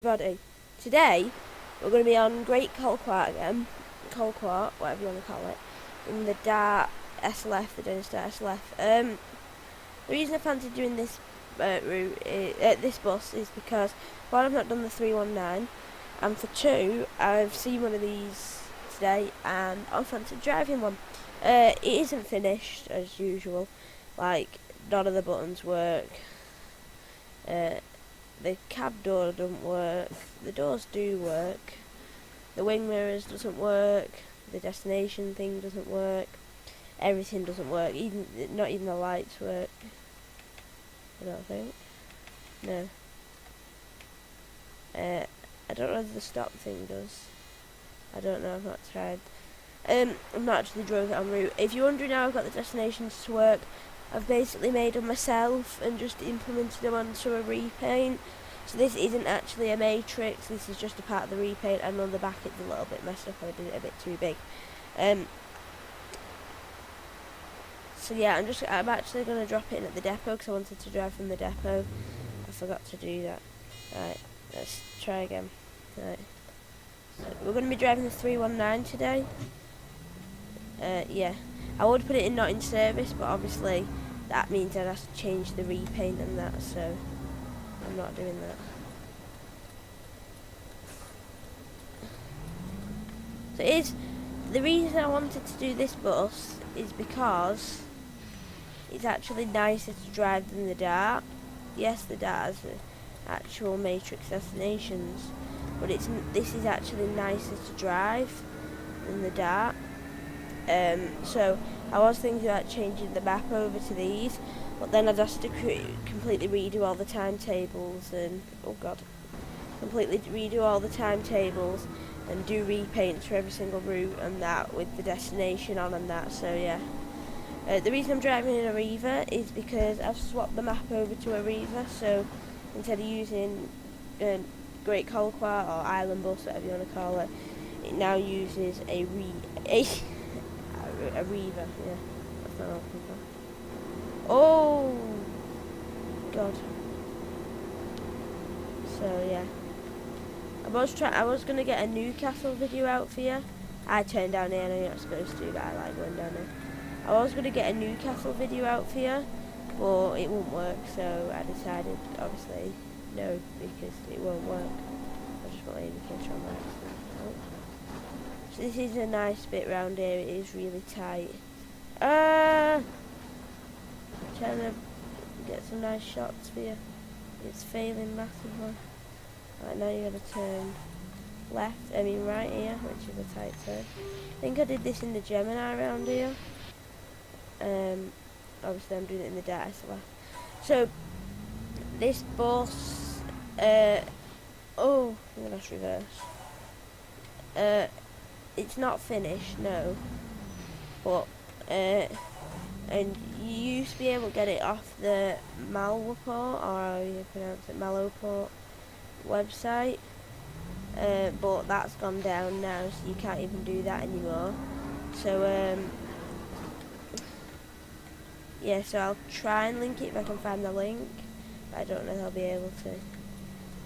Everybody, today we're going to be on Great Colquart again, Colquart, whatever you want to call it, in the Dart SLF, the Dennis Dart SLF. The reason I fancy doing this this bus is because, one, I've not done the 319, and for two, I've seen one of these today and I fancy driving one. It isn't finished as usual, like none of the buttons work. The cab door doesn't work, the doors do work, the wing mirrors doesn't work, the destination thing doesn't work, everything doesn't work, not even the lights work, I don't think, no. I don't know if the stop thing does, I don't know, I've not tried. I've not actually drove it en route. If you're wondering how I've got the destinations to work, I've basically made them myself and just implemented them onto a repaint. So this isn't actually a matrix, this is just a part of the repaint, and on the back it's a little bit messed up, I did it a bit too big. So yeah, I'm actually going to drop it in at the depot because I wanted to drive from the depot. I forgot to do that. Right, let's try again. Right. So we're going to be driving the 319 today. Yeah. I would put it in not in service, but obviously that means I'd have to change the repaint and that, so I'm not doing that. So the reason I wanted to do this bus is because it's actually nicer to drive than the Dart. Yes, the Dart has actual matrix destinations, but this is actually nicer to drive than the Dart. So I was thinking about changing the map over to these, but then I'd have to completely redo all the timetables and completely redo all the timetables and do repaints for every single route and that with the destination on and that. So yeah, the reason I'm driving in a Riva is because I've swapped the map over to a Riva. So instead of using Great Colquart or Island Bus, whatever you want to call it, it now uses a Riva, yeah. That's not what I'm looking for. Oh! God. So, yeah. I was going to get a Newcastle video out for you. I turned down here, I know you're not supposed to, but I like going down there. I was going to get a Newcastle video out for you, but it won't work, so I decided, obviously, no, because it won't work. I just want the indicator on that. Oh. So this is a nice bit round here, it is really tight. Trying to get some nice shots for you. It's failing massively. Right, now you gotta turn right here, which is a tight turn. I think I did this in the Gemini round here. Obviously I'm doing it in the Dart SLF. So, this bus, I'm gonna have to reverse. It's not finished, no, but and you used to be able to get it off the Malwaport, or how you pronounce it, Malwaport website, but that's gone down now, so you can't even do that anymore. So yeah, so I'll try and link it if I can find the link, but I don't know if I'll be able to.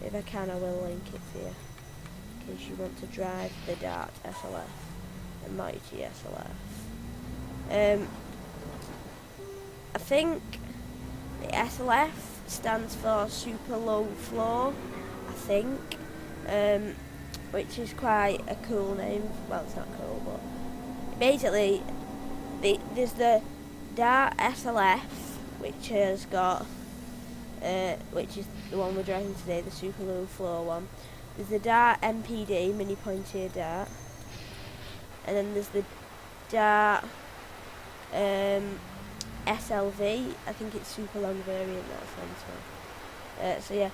If I can, I will link it for you, in case you want to drive the Dart SLF, the mighty SLF. I think the SLF stands for super low floor, I think, which is quite a cool name. Well, it's not cool, but basically there's the Dart SLF, which has got which is the one we're driving today, the super low floor one. There's the Dart MPD, mini pointier Dart, and then there's the Dart SLV, I think it's super long variant, that stands for. So yeah,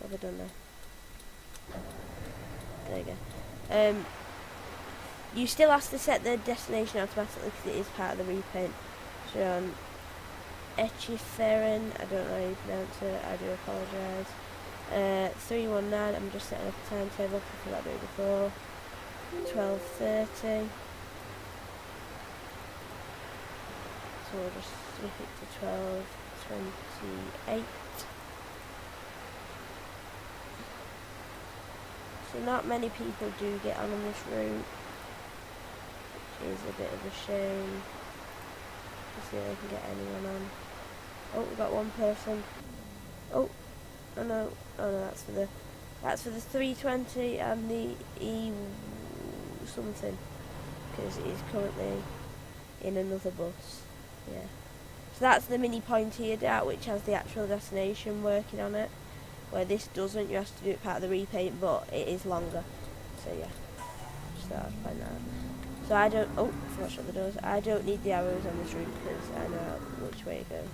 what have I done there? There you go. You still have to set the destination automatically because it is part of the repaint. So on Echiferin, I don't know how you pronounce it, I do apologise. 319, I'm just setting up a timetable because I forgot to do it before. 12:30. So we'll just switch it to 12:28. So not many people do get on this route, which is a bit of a shame. Let's see if I can get anyone on. Oh, we've got one person. Oh no, that's for the 320 and the E something, because it is currently in another bus. Yeah. So that's the mini Pointier Dart, which has the actual destination working on it, where this doesn't. You have to do it part of the repaint, but it is longer. So yeah, just thought I'd point that out. So I don't, oh, I forgot to shut the doors. I don't need the arrows on this route because I know which way it goes.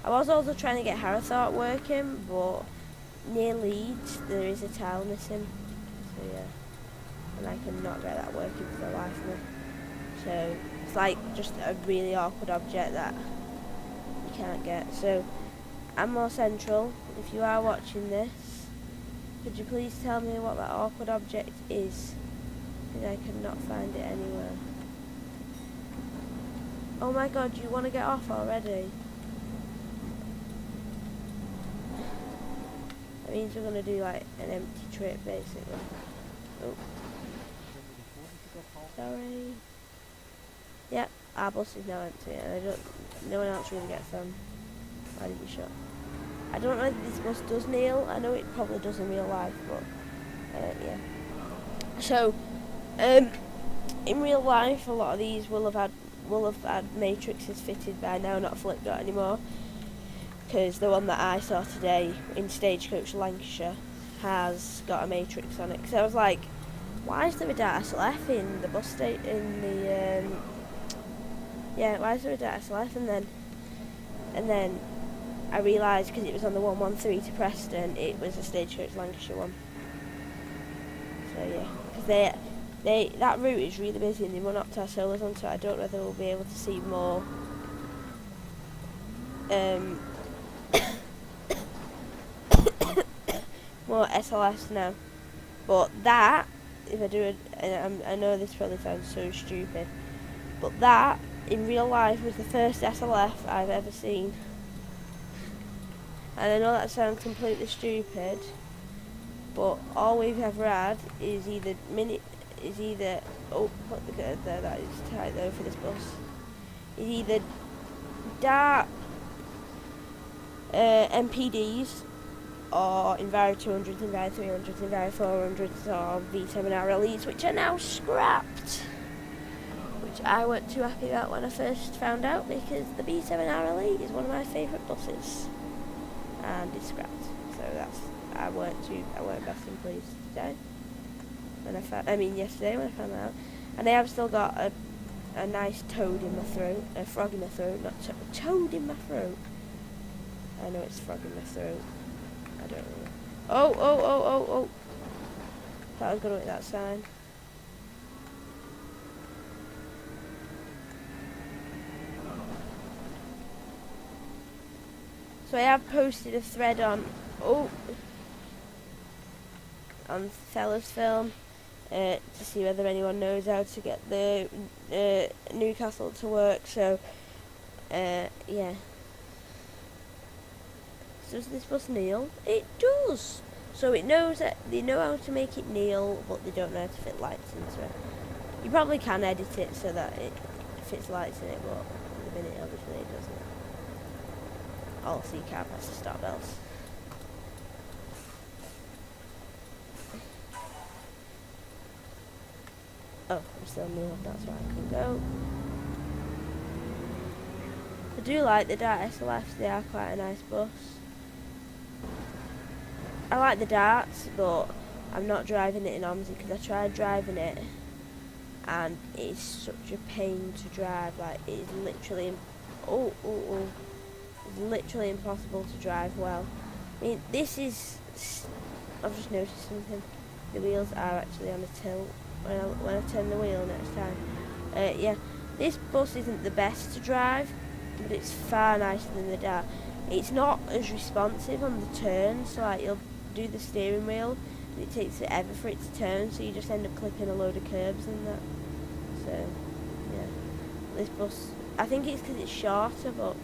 I was also trying to get Harrowthorpe working, but near Leeds there is a tile missing. So yeah, and I cannot get that working for the life of me. So it's like just a really awkward object that you can't get. So Ammo Central, if you are watching this, could you please tell me what that awkward object is? I cannot find it anywhere. Oh my god, you want to get off already? That means we're going to do like an empty trip basically. Oh. Sorry. Yep, our bus is now empty and no one else really gets on. Why did you shut? I don't know if this bus does kneel. I know it probably does in real life, but yeah. So, in real life, a lot of these will have had matrices fitted by now, not flipped out anymore. Because the one that I saw today in Stagecoach Lancashire has got a matrix on it. Because I was like, why is there a Dart SLF in the bus state in the yeah? Why is there a Dart SLF? And then I realised because it was on the 113 to Preston, it was a Stagecoach Lancashire one. So yeah, because that route is really busy and they run up to our solos on, so I don't know whether we'll be able to see more more SLS now. But that, if I do it, and I know this probably sounds so stupid, but that in real life was the first SLF I've ever seen. And I know that sounds completely stupid, but all we've ever had is either oh, put the curve there, that is tight though for this bus. Is either Dart MPDs or Enviro 200s, Enviro 300s, Enviro 400s or V7R Elites, which are now scrapped. Which I weren't too happy about when I first found out, because the V7R Elite is one of my favourite buses. And it's scrapped. So I weren't best and pleased today. Yesterday when I found that out. And I have still got a nice toad in my throat, a frog in my throat, not toad in my throat. I know it's frog in my throat. I don't know. Oh. Thought I was going to hit that sign. So I have posted a thread on Fellas Film to see whether anyone knows how to get the Newcastle to work. So yeah. Does this bus kneel? It does. So it knows that they know how to make it kneel, but they don't know how to fit lights into it. You probably can edit it so that it fits lights in it, but at the minute obviously it doesn't. Also, you can't press the stop bells. Oh, I'm still kneeling, that's why I can go. I do like the Dart SLFs, they are quite a nice bus. I like the Darts, but I'm not driving it in Omsi because I tried driving it and it's such a pain to drive. Like, it is literally it's literally impossible to drive well. I mean, this is, I've just noticed something. The wheels are actually on a tilt when I turn the wheel next time. Yeah, this bus isn't the best to drive, but it's far nicer than the Dart. It's not as responsive on the turns, so like you'll do the steering wheel and it takes forever for it to turn, so you just end up clipping a load of curbs and that. So yeah, this bus, I think it's because it's shorter, but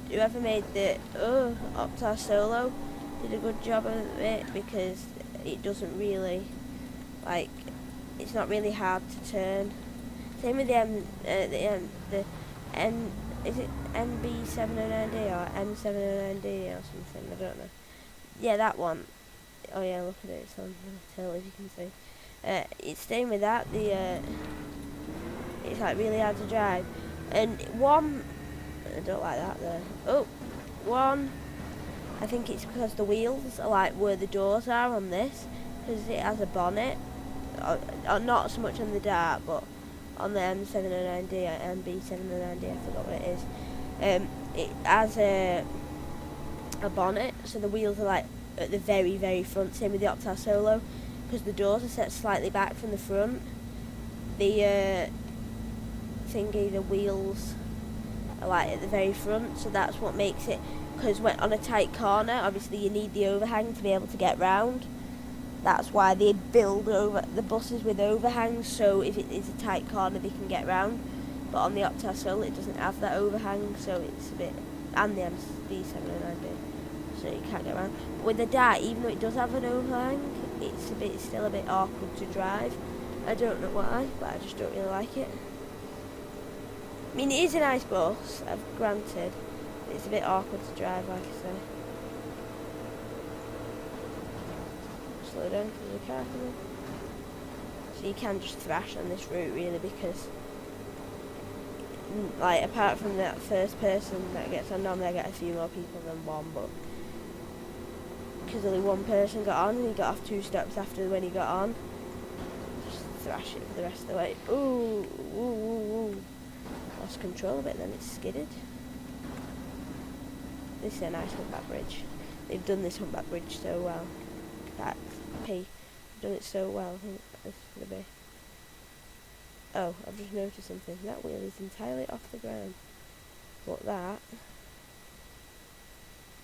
whoever made the Optar Solo did a good job of it, because it doesn't really, like, it's not really hard to turn. Same with the M, is it MB709D or M709D or something? I don't know. Yeah, that one. Oh yeah, look at it. It's on the tail, as you can see. It's staying with that. It's like really hard to drive. And one, I don't like that there. Oh, one. I think it's because the wheels are like where the doors are on this, because it has a bonnet. Or not so much on the Dart, but on the M709D or MB709D, I forgot what it is. It has a bonnet, so the wheels are like at the very, very front. Same with the Optar Solo, because the doors are set slightly back from the front. The the wheels are like at the very front, so that's what makes it. Because when on a tight corner, obviously you need the overhang to be able to get round. That's why they build over the buses with overhangs, so if it is a tight corner they can get round. But on the Optar Solo it doesn't have that overhang, so it's a bit, and the MB709D, so you can't get around. But with the Dart, even though it does have an overhang, it's still a bit awkward to drive. I don't know why, but I just don't really like it. I mean, it is a nice bus, I've granted. It's a bit awkward to drive, like I say. Slow down because there's a car coming. So you can just thrash on this route really, because like apart from that first person that gets on, normally I get a few more people than one, but because only one person got on and he got off 2 stops after when he got on, just thrash it for the rest of the way. Ooh, ooh, ooh, ooh. Lost control a bit then, it's skidded. This is a nice humpback bridge. They've done this humpback bridge so well. They've done it so well. I think this is going to be... Oh, I've just noticed something. That wheel is entirely off the ground. But that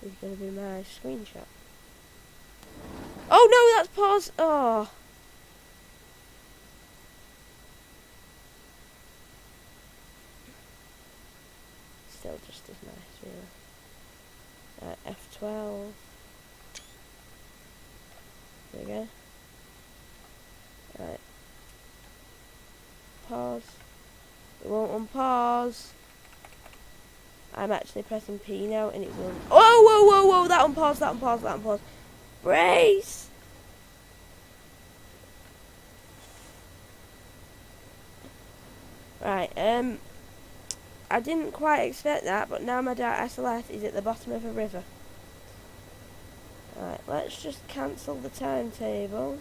is going to be my screenshot. Oh no, that's pause. Oh. Still just as nice, really. F12. There we go. Right. Pause. It won't unpause. I'm actually pressing P now and it won't. Oh, whoa, whoa, whoa! That unpaused, that unpaused, that unpaused. Brace! Right, I didn't quite expect that, but now my Dart SLF is at the bottom of a river. Right, let's just cancel the timetable.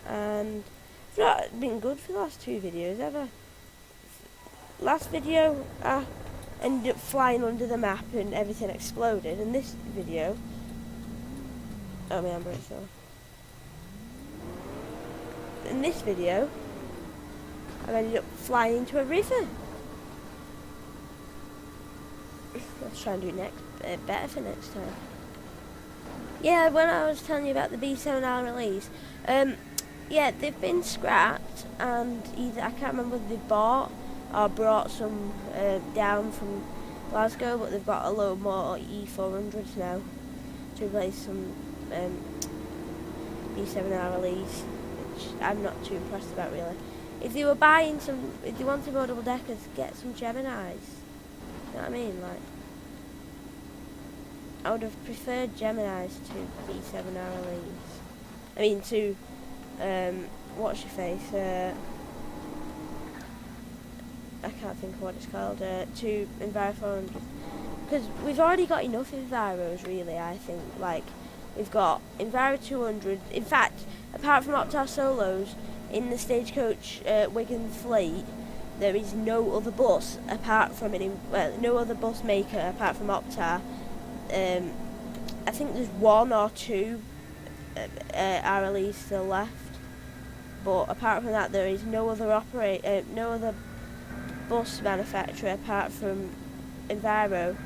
And it's not been good for the last 2 videos ever. Last video, I ended up flying under the map and everything exploded. And this video, oh my handbrake's off. In this video, I've ended up flying into a river. Let's try and do it better for next time. Yeah, when I was telling you about the B7R release, yeah, they've been scrapped, and either I can't remember whether they bought or brought some down from Glasgow, but they've got a load more E400s now to replace some B7R release, which I'm not too impressed about really. If they were buying some, if they wanted more double deckers, get some Geminis. You know what I mean? Like, I would have preferred Geminis to B7R release. I mean to what's your face? I can't think of what it's called. To Enviro 400, because we've already got enough Enviros really. I think like we've got Enviro 200. In fact, apart from Optar Solos in the Stagecoach Wigan fleet, there is no other bus apart from no other bus maker apart from Optar. I think there's 1 or 2 RLEs still left, but apart from that, there is no other bus manufacturer apart from Enviro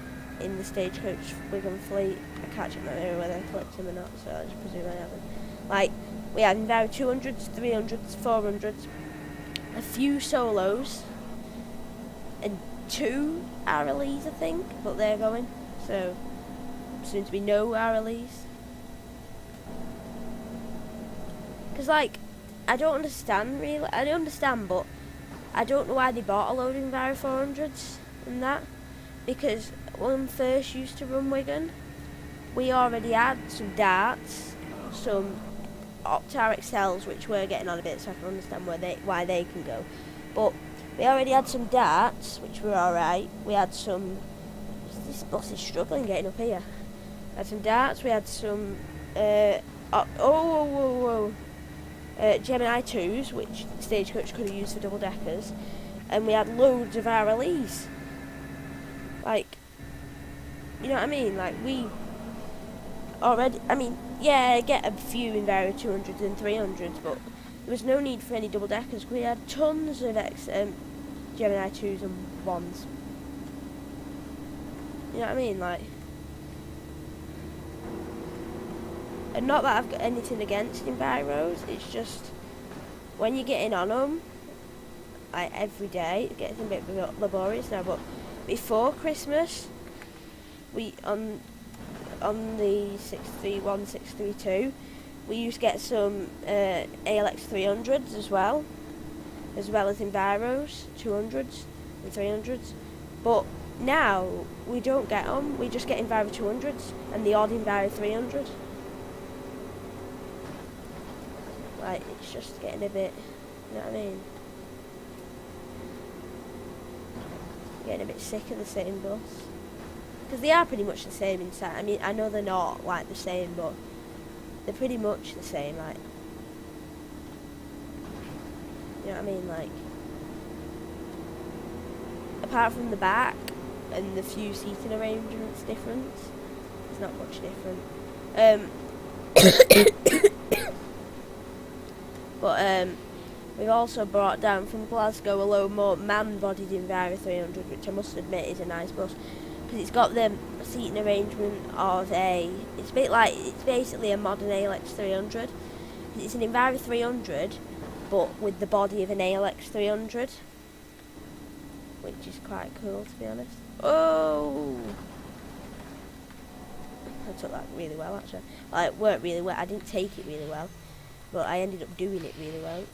in the Stagecoach Wigan fleet. I can't check my mirror whether I collected them or not, so I just presume I haven't. Like, we have Enviro 200s, 300s, 400s, a few solos, and 2 RLEs I think, but they're going, so soon to be no RLEs. Because, like, I don't understand, really. I don't understand, but I don't know why they bought a load of Enviro 400s and that. Because when we first used to run Wigan, we already had some darts, some Optar XLs, which were getting on a bit, so I can understand why they can go. But we already had some darts, which were alright. We had some... This bus is struggling getting up here. We had some darts, we had some... Gemini 2s, which the Stagecoach could have used for double deckers. And we had loads of RLEs. Like, you know what I mean? Like, we already... I mean, yeah, I get a few Enviro 200s and 300s, but there was no need for any double deckers. We had tons of Gemini 2s and 1s. You know what I mean? Like, and not that I've got anything against Enviros, it's just when you're getting on them, like every day, it gets a bit laborious now. But before Christmas, we on the 631, 632, we used to get some ALX 300s as well as Enviros 200s and 300s. But now we don't get them. We just get Enviro 200s and the odd Enviro 300. Like, it's just getting a bit, you know what I mean? Getting a bit sick of the same bus. Because they are pretty much the same inside. I mean, I know they're not like the same, but they're pretty much the same, like, you know what I mean? Like, apart from the back and the few seating arrangements difference, there's not much different. But we've also brought down from Glasgow a load more man-bodied Enviro 300, which I must admit is a nice bus, because it's got the seating arrangement of it's basically a modern ALX 300. It's an Enviro 300, but with the body of an ALX 300, which is quite cool, to be honest. Oh! I took that really well, actually. Well, it worked really well. I didn't take it really well, but I ended up doing it really well.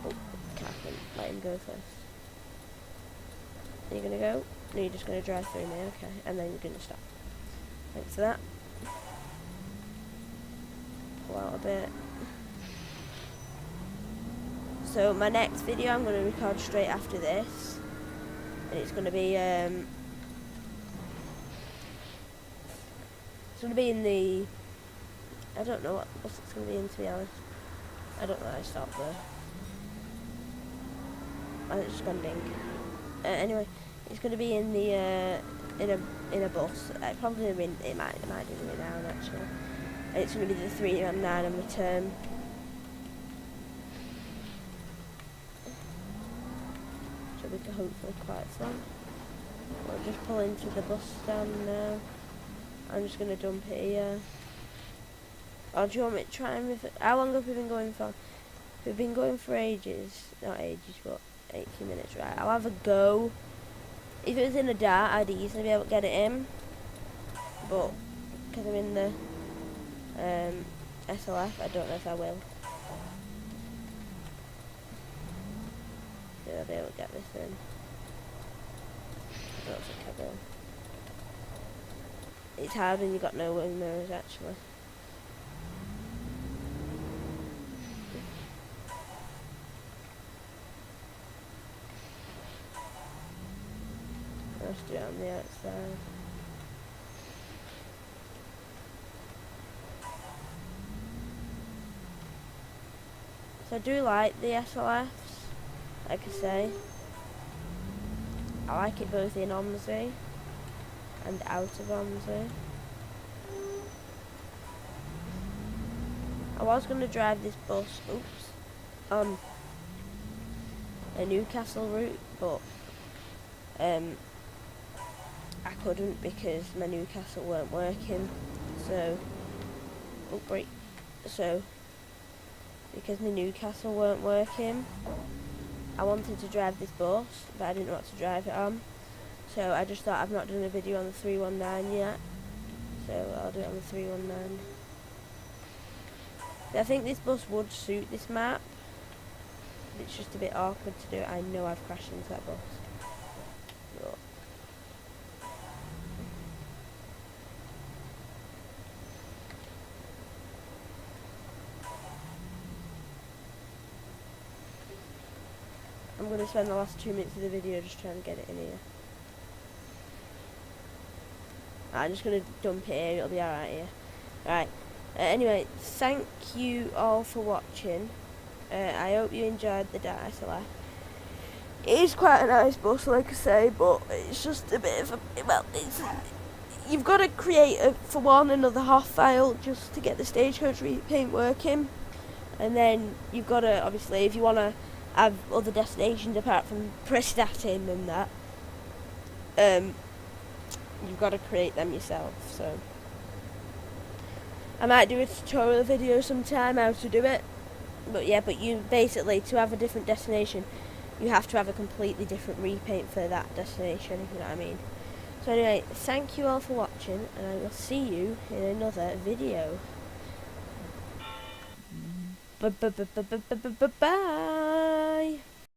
Oh, Catherine, let him go first. Are you going to go? No, you're just going to drive through me, okay. And then you're going to stop. Thanks for that. Pull out a bit. So my next video I'm going to record straight after this. And it's going to be, it's going to be in the... I don't know what bus it's going to be in, to be honest. I don't know how I stopped there. I think it's just gone ding. Anyway, it's going to be in the in a bus. It probably it might be down actually. And it's going to be the 319 on return. Should be hopefully quite fun. We'll just pull into the bus stand now. I'm just going to dump it here. Or do you want me to try and... How long have we been going for? We've been going for ages. Not ages, but 80 minutes, right? I'll have a go. If it was in a dart, I'd easily be able to get it in. But, because I'm in the SLF, I don't know if I will. I'll be able to get this in. I don't think I will. It's hard when you've got no wing mirrors, actually. Let's do it on the outside. So I do like the SLFs, like I say. I like it both in Omsi and out of Omsi. I was going to drive this bus, on a Newcastle route, but I couldn't because my Newcastle weren't working. So, because my Newcastle weren't working, I wanted to drive this bus, but I didn't know what to drive it on. So I just thought, I've not done a video on the 319 yet, so I'll do it on the 319. I think this bus would suit this map. It's just a bit awkward to do it. I know I've crashed into that bus. But I'm going to spend the last 2 minutes of the video just trying to get it in here. I'm just going to dump it here, it'll be alright here. Right, anyway, thank you all for watching. I hope you enjoyed the Dart SLF. It is quite a nice bus, like I say, but it's just a bit of a... Well, you've got to create, for one, another HOF file just to get the stagecoach repaint working. And then you've got to, obviously, if you want to have other destinations apart from Prestatyn and that, you've got to create them yourself. So I might do a tutorial video sometime how to do it. But yeah, but you basically, to have a different destination, you have to have a completely different repaint for that destination, if you know what I mean. So anyway, thank you all for watching, and I will see you in another video. Bye.